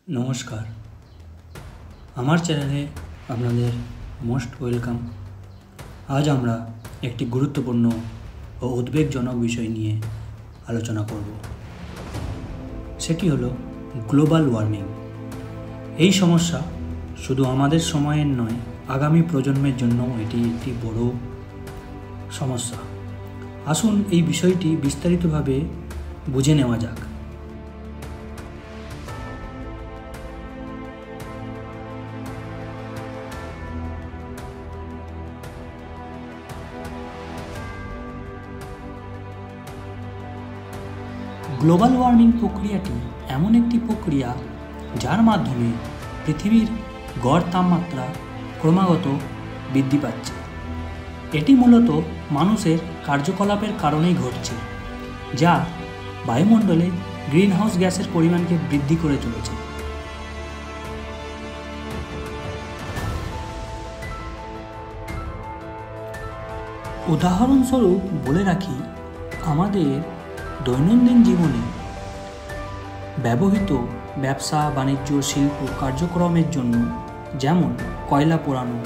নমস্কার, আমার চ্যানেলে আপনাদের মোস্ট ওয়েলকাম। আজ আমরা একটি গুরুত্বপূর্ণ ও উদ্বেগজনক বিষয় নিয়ে আলোচনা করব। সেটি হলো গ্লোবাল ওয়ার্মিং। এই সমস্যা শুধু আমাদের সময়ের নয়, আগামী প্রজন্মের জন্য এটি একটি বড় সমস্যা। আসুন এই বিষয়টি বিস্তারিতভাবে বুঝে নেওয়া যাক। গ্লোবাল ওয়ার্মিং প্রক্রিয়াটি এমন একটি প্রক্রিয়া যার মাধ্যমে পৃথিবীর গড় তাপমাত্রা ক্রমাগত বৃদ্ধি পাচ্ছে। এটি মূলত মানুষের কার্যকলাপের কারণেই ঘটছে, যা বায়ুমণ্ডলে গ্রিনহাউস গ্যাসের পরিমাণকে বৃদ্ধি করে চলেছে। উদাহরণস্বরূপ বলে রাখি, আমাদের দৈনন্দিন জীবনে ব্যবহৃত ব্যবসা বাণিজ্য শিল্প কার্যক্রমের জন্য, যেমন কয়লা পোড়ানো,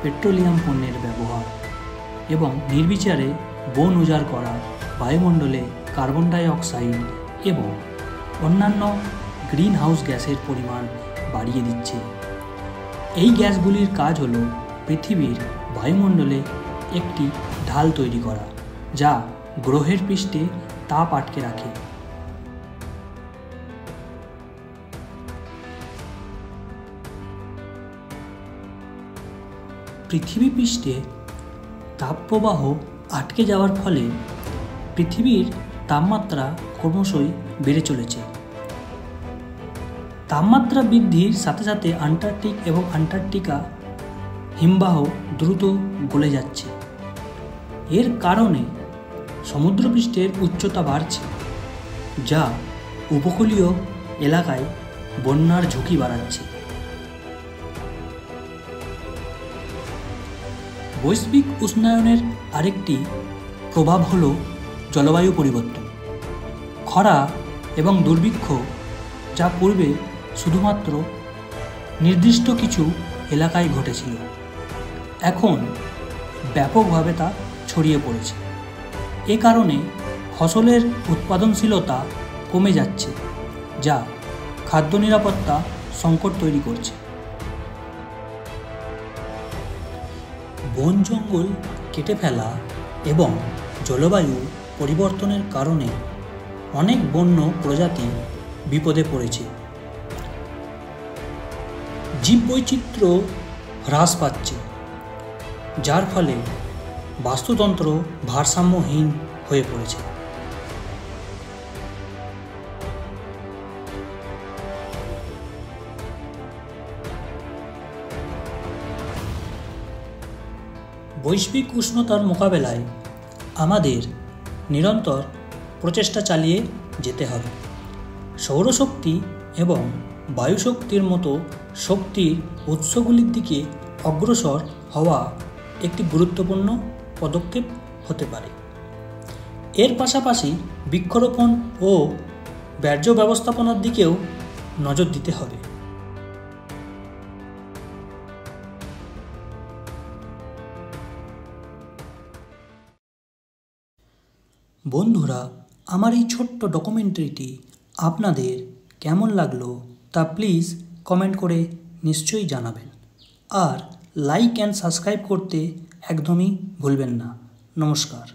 পেট্রোলিয়াম পণ্যের ব্যবহার এবং নির্বিচারে বন উজাড় করা বায়ুমণ্ডলে কার্বন ডাই অক্সাইড এবং অন্যান্য গ্রিন হাউস গ্যাসের পরিমাণ বাড়িয়ে দিচ্ছে। এই গ্যাসগুলির কাজ হল পৃথিবীর বায়ুমণ্ডলে একটি ঢাল তৈরি করা, যা গ্রহের পৃষ্ঠে তাপ আটকে রাখে। পৃথিবী পৃষ্ঠে তাপপ্রবাহ আটকে যাওয়ার ফলে পৃথিবীর তাপমাত্রা ক্রমশই বেড়ে চলেছে। তাপমাত্রা বৃদ্ধির সাথে সাথে আন্টার্কটিক এবং আন্টার্কটিকা হিমবাহ দ্রুত গলে যাচ্ছে। এর কারণে সমুদ্রপৃষ্ঠের উচ্চতা বাড়ছে, যা উপকূলীয় এলাকায় বন্যার ঝুঁকি বাড়াচ্ছে। বৈশ্বিক উষ্ণায়নের আরেকটি প্রভাব হল জলবায়ু পরিবর্তন। খরা এবং দুর্ভিক্ষ, যা পূর্বে শুধুমাত্র নির্দিষ্ট কিছু এলাকায় ঘটেছিল, এখন ব্যাপকভাবে তা ছড়িয়ে পড়েছে। এ কারণে ফসলের উৎপাদনশীলতা কমে যাচ্ছে, যা খাদ্য নিরাপত্তা সংকট তৈরি করছে। বন জঙ্গল কেটে ফেলা এবং জলবায়ু পরিবর্তনের কারণে অনেক বন্য প্রজাতি বিপদে পড়েছে। জীববৈচিত্র্য হ্রাস পাচ্ছে, যার ফলে বাস্তুতন্ত্র ভারসাম্যহীন হয়ে পড়েছে। বৈশ্বিক উষ্ণতার মোকাবেলায় আমাদের নিরন্তর প্রচেষ্টা চালিয়ে যেতে হবে। সৌরশক্তি এবং বায়ুশক্তির মতো শক্তির উৎসগুলির দিকে অগ্রসর হওয়া একটি গুরুত্বপূর্ণ পদক্ষেপ হতে পারে। এর পাশাপাশি বৃক্ষরোপণ ও বর্জ্য ব্যবস্থাপনার দিকেও নজর দিতে হবে। বন্ধুরা, আমার এই ছোট্ট ডকুমেন্টারিটি আপনাদের কেমন লাগলো তা প্লিজ কমেন্ট করে নিশ্চয়ই জানাবেন। আর লাইক অ্যান্ড সাবস্ক্রাইব করতে একদমই ভুলবেন না। নমস্কার।